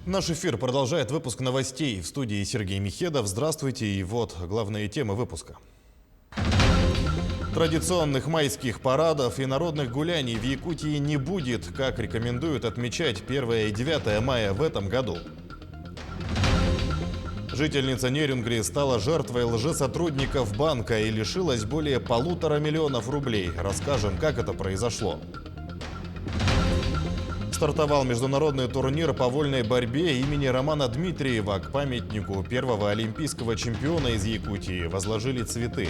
Наш эфир продолжает выпуск новостей. В студии Сергей Михедов. Здравствуйте. И вот главные темы выпуска. Традиционных майских парадов и народных гуляний в Якутии не будет, как рекомендуют отмечать 1 и 9 мая в этом году. Жительница Нерюнгри стала жертвой лжесотрудников банка и лишилась более 1,5 миллиона рублей. Расскажем, как это произошло. Стартовал международный турнир по вольной борьбе имени Романа Дмитриева. К памятнику первого олимпийского чемпиона из Якутии возложили цветы.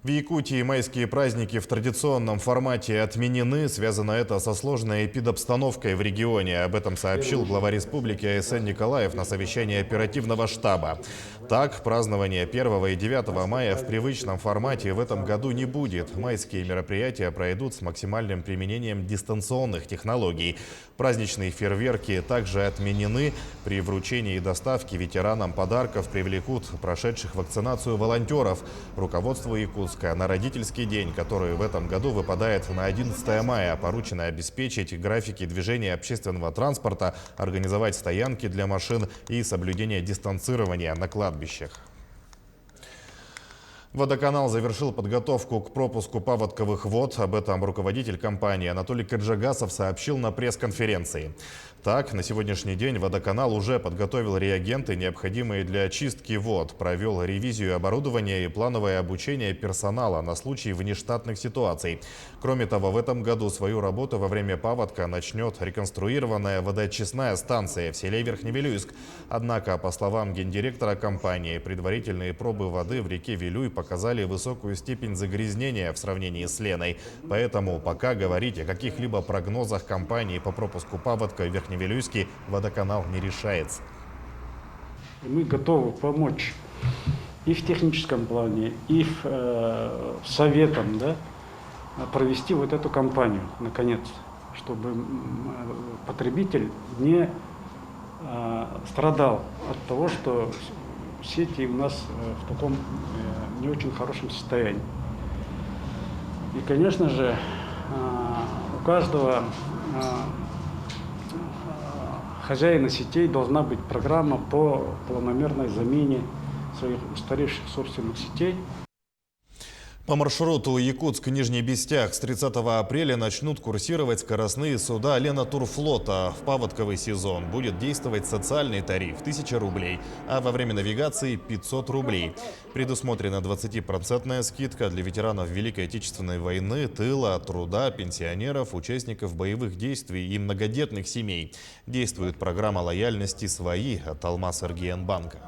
В Якутии майские праздники в традиционном формате отменены. Связано это со сложной эпидобстановкой в регионе. Об этом сообщил глава республики А.С.Н. Николаев на совещании оперативного штаба. Так, празднование 1 и 9 мая в привычном формате в этом году не будет. Майские мероприятия пройдут с максимальным применением дистанционных технологий. Праздничные фейерверки также отменены. При вручении и доставке ветеранам подарков привлекут прошедших вакцинацию волонтеров. Руководству Якутска на родительский день, который в этом году выпадает на 11 мая, поручено обеспечить графики движения общественного транспорта, организовать стоянки для машин и соблюдение дистанцирования на кладбищах. Водоканал завершил подготовку к пропуску паводковых вод. Об этом руководитель компании Анатолий Каджагасов сообщил на пресс-конференции. Так, на сегодняшний день водоканал уже подготовил реагенты, необходимые для очистки вод, провел ревизию оборудования и плановое обучение персонала на случай внештатных ситуаций. Кроме того, в этом году свою работу во время паводка начнет реконструированная водоочистная станция в селе Верхневилюйск. Однако, по словам гендиректора компании, предварительные пробы воды в реке Вилюй показали высокую степень загрязнения в сравнении с Леной. Поэтому пока говорить о каких-либо прогнозах компании по пропуску паводка в Верхневилюйске водоканал не решается. Мы готовы помочь и в техническом плане, и советом, провести вот эту кампанию, наконец, чтобы потребитель не страдал от того, что сети у нас в таком не очень хорошем состоянии. И, конечно же, у каждого хозяина сетей должна быть программа по планомерной замене своих устаревших собственных сетей. По маршруту Якутск-Нижний Бестях с 30 апреля начнут курсировать скоростные суда Ленатурфлота. В паводковый сезон будет действовать социальный тариф 1000 рублей, а во время навигации 500 рублей. Предусмотрена 20% скидка для ветеранов Великой Отечественной войны, тыла, труда, пенсионеров, участников боевых действий и многодетных семей. Действует программа лояльности «Свои» от Алмаз-Эргиенбанка.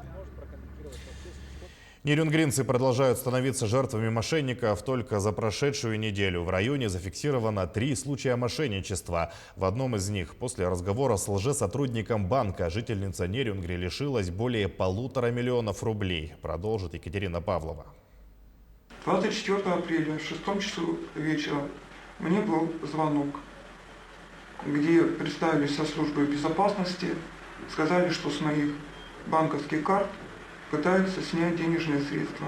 Нерюнгринцы продолжают становиться жертвами мошенников. Только за прошедшую неделю в районе зафиксировано 3 случая мошенничества. В одном из них после разговора с лжесотрудником банка жительница Нерюнгри лишилась более 1,5 миллиона рублей. Продолжит Екатерина Павлова. 24 апреля в 6 часу вечера мне был звонок, где представились со службой безопасности, сказали, что с моих банковских карт пытаются снять денежные средства.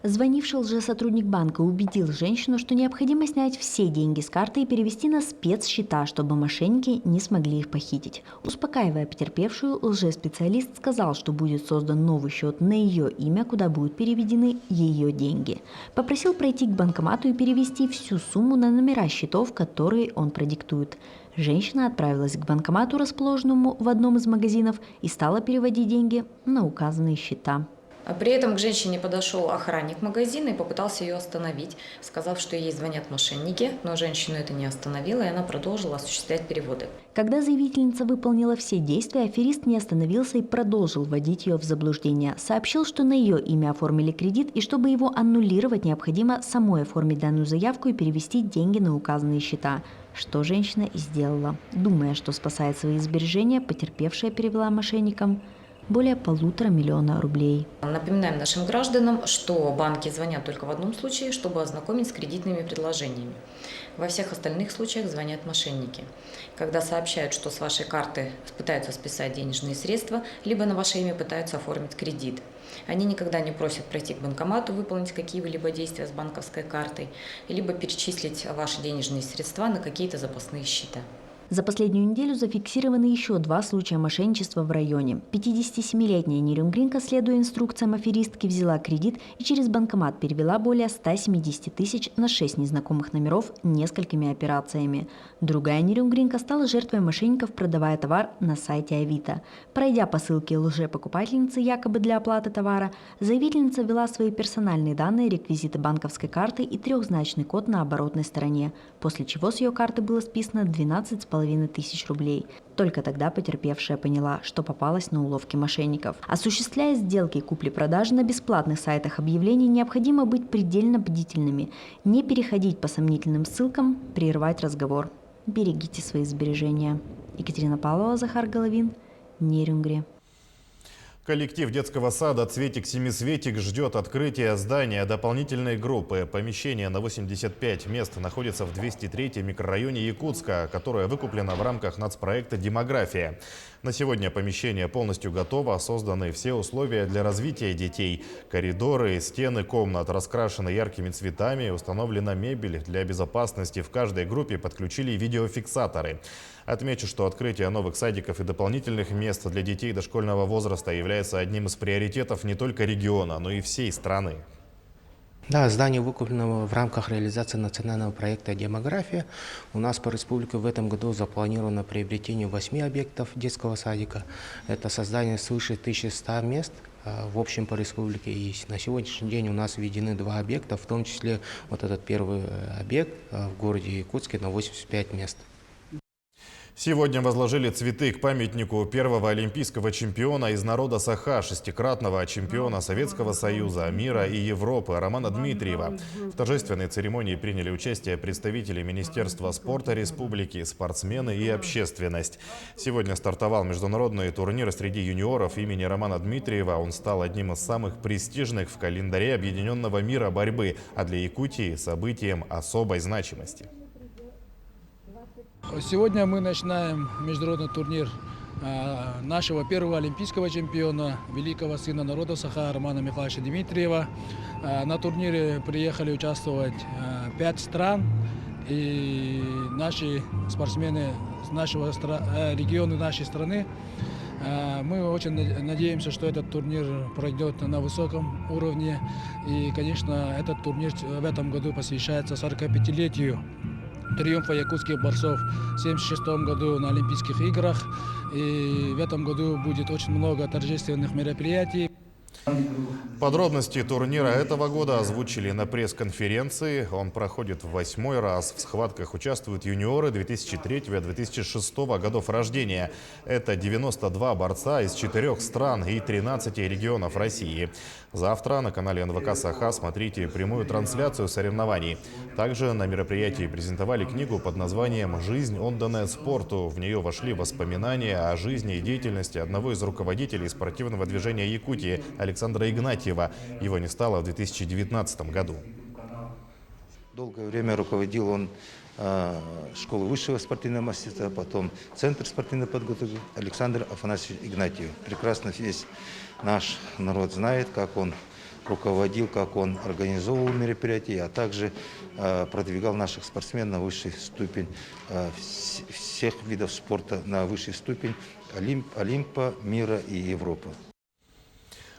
Звонивший лжесотрудник банка убедил женщину, что необходимо снять все деньги с карты и перевести на спецсчета, чтобы мошенники не смогли их похитить. Успокаивая потерпевшую, лжеспециалист сказал, что будет создан новый счет на ее имя, куда будут переведены ее деньги. Попросил пройти к банкомату и перевести всю сумму на номера счетов, которые он продиктует. Женщина отправилась к банкомату, расположенному в одном из магазинов, и стала переводить деньги на указанные счета. При этом к женщине подошел охранник магазина и попытался ее остановить, сказав, что ей звонят мошенники, но женщину это не остановило, и она продолжила осуществлять переводы. Когда заявительница выполнила все действия, аферист не остановился и продолжил вводить ее в заблуждение. Сообщил, что на ее имя оформили кредит, и чтобы его аннулировать, необходимо самой оформить данную заявку и перевести деньги на указанные счета. Что женщина и сделала. Думая, что спасает свои сбережения, потерпевшая перевела мошенникам более 1,5 миллиона рублей. Напоминаем нашим гражданам, что банки звонят только в одном случае, чтобы ознакомить с кредитными предложениями. Во всех остальных случаях звонят мошенники. Когда сообщают, что с вашей карты пытаются списать денежные средства, либо на ваше имя пытаются оформить кредит. Они никогда не просят пройти к банкомату, выполнить какие-либо действия с банковской картой, либо перечислить ваши денежные средства на какие-то запасные счета. За последнюю неделю зафиксированы еще 2 случая мошенничества в районе. 57-летняя нерюнгринка, следуя инструкциям аферистки, взяла кредит и через банкомат перевела более 170 тысяч на 6 незнакомых номеров несколькими операциями. Другая нерюнгринка стала жертвой мошенников, продавая товар на сайте Авито. Пройдя по ссылке лжепокупательницы якобы для оплаты товара, заявительница ввела свои персональные данные, реквизиты банковской карты и 3-значный код на оборотной стороне, после чего с ее карты было списано 12,5 тысяч рублей. Только тогда потерпевшая поняла, что попалась на уловки мошенников. Осуществляя сделки купли-продажи на бесплатных сайтах объявлений, необходимо быть предельно бдительными, не переходить по сомнительным ссылкам, прерывать разговор. Берегите свои сбережения. Екатерина Павлова, Захар Головин, Нерюнгри. Коллектив детского сада «Цветик-семисветик» ждет открытия здания дополнительной группы. Помещение на 85 мест находится в 203-м микрорайоне Якутска, которое выкуплено в рамках нацпроекта «Демография». На сегодня помещение полностью готово, созданы все условия для развития детей. Коридоры, стены комнат раскрашены яркими цветами, установлена мебель. Для безопасности в каждой группе подключили видеофиксаторы. Отмечу, что открытие новых садиков и дополнительных мест для детей дошкольного возраста является одним из приоритетов не только региона, но и всей страны. Да, здание выкуплено в рамках реализации национального проекта «Демография». У нас по республике в этом году запланировано приобретение 8 объектов детского садика. Это создание свыше 1100 мест в общем по республике. И на сегодняшний день у нас введены 2 объекта, в том числе вот этот первый объект в городе Якутске на 85 мест. Сегодня возложили цветы к памятнику первого олимпийского чемпиона из народа Саха, 6-кратного чемпиона Советского Союза, мира и Европы Романа Дмитриева. В торжественной церемонии приняли участие представители Министерства спорта республики, спортсмены и общественность. Сегодня стартовал международный турнир среди юниоров имени Романа Дмитриева. Он стал одним из самых престижных в календаре объединенного мира борьбы, а для Якутии – событием особой значимости. Сегодня мы начинаем международный турнир нашего первого олимпийского чемпиона, великого сына народа Саха Романа Михайловича Дмитриева. На турнире приехали участвовать 5 стран, и наши спортсмены с нашего региона, нашей страны. Мы очень надеемся, что этот турнир пройдет на высоком уровне. И, конечно, этот турнир в этом году посвящается 45-летию триумфа якутских борцов в 1976 году на Олимпийских играх. И в этом году будет очень много торжественных мероприятий. Подробности турнира этого года озвучили на пресс-конференции. Он проходит в 8-й раз. В схватках участвуют юниоры 2003-2006 годов рождения. Это 92 борца из 4 стран и 13 регионов России. Завтра на канале НВК «Саха» смотрите прямую трансляцию соревнований. Также на мероприятии презентовали книгу под названием «Жизнь, отданная спорту». В нее вошли воспоминания о жизни и деятельности одного из руководителей спортивного движения Якутии Александра Игнатьева. Его не стало в 2019 году. Долгое время руководил он школой высшего спортивного мастерства, потом Центр спортивной подготовки. Александр Афанасьевич Игнатьев. Прекрасно весь наш народ знает, как он руководил, как он организовывал мероприятия, а также продвигал наших спортсменов на высший ступень всех видов спорта, на высший ступень Олимпа, мира и Европы.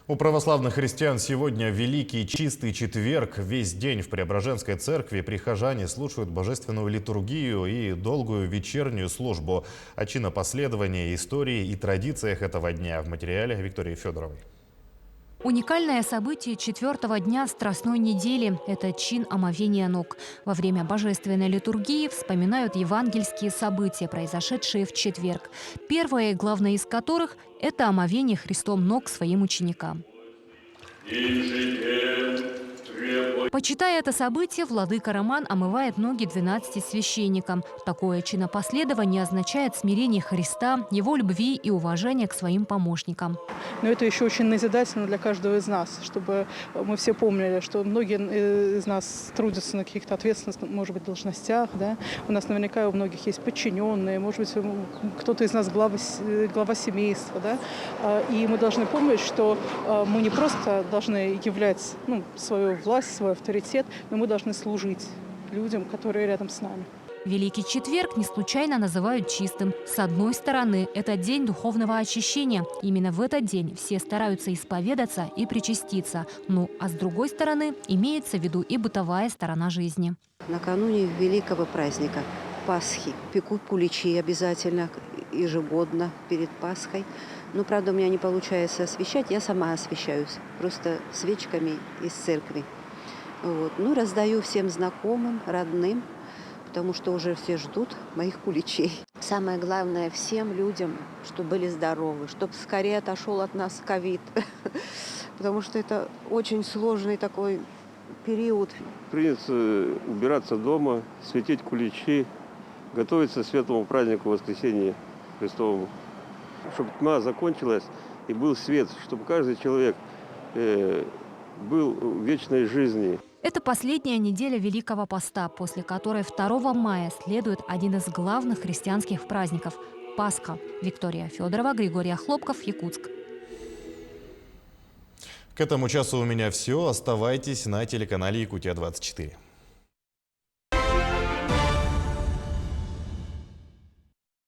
У православных христиан сегодня Великий Чистый Четверг. Весь день в Преображенской церкви прихожане слушают божественную литургию и долгую вечернюю службу. О чинопоследовании, истории и традициях этого дня в материале Виктории Федоровой. Уникальное событие 4-го дня Страстной недели – это чин омовения ног. Во время божественной литургии вспоминают евангельские события, произошедшие в четверг. Первое и главное из которых – это омовение Христом ног своим ученикам. Почитая это событие, владыка Роман омывает ноги 12 священникам. Такое чинопоследование означает смирение Христа, его любви и уважение к своим помощникам. Но это еще очень назидательно для каждого из нас, чтобы мы все помнили, что многие из нас трудятся на каких-то ответственных, может быть, должностях. Да? У нас наверняка у многих есть подчиненные, может быть, кто-то из нас глава семейства. Да? И мы должны помнить, что мы не просто должны являть свою власть, свой авторитет, но мы должны служить людям, которые рядом с нами. Великий четверг не случайно называют чистым. С одной стороны, это день духовного очищения. Именно в этот день все стараются исповедаться и причаститься. Ну, а с другой стороны, имеется в виду и бытовая сторона жизни. Накануне великого праздника Пасхи пекут куличи обязательно ежегодно перед Пасхой. Но, правда, у меня не получается освещать, я сама освещаюсь, просто свечками из церкви. Вот. Раздаю всем знакомым, родным, потому что уже все ждут моих куличей. Самое главное всем людям, чтобы были здоровы, чтобы скорее отошел от нас ковид, потому что это очень сложный такой период. Принято убираться дома, светить куличи, готовиться к светлому празднику Воскресения Христовому, чтобы тьма закончилась и был свет, чтобы каждый человек был в вечной жизни. Это последняя неделя Великого Поста, после которой 2 мая следует один из главных христианских праздников – Пасха. Виктория Федорова, Григорий Хлопков, Якутск. К этому часу у меня все. Оставайтесь на телеканале Якутия-24.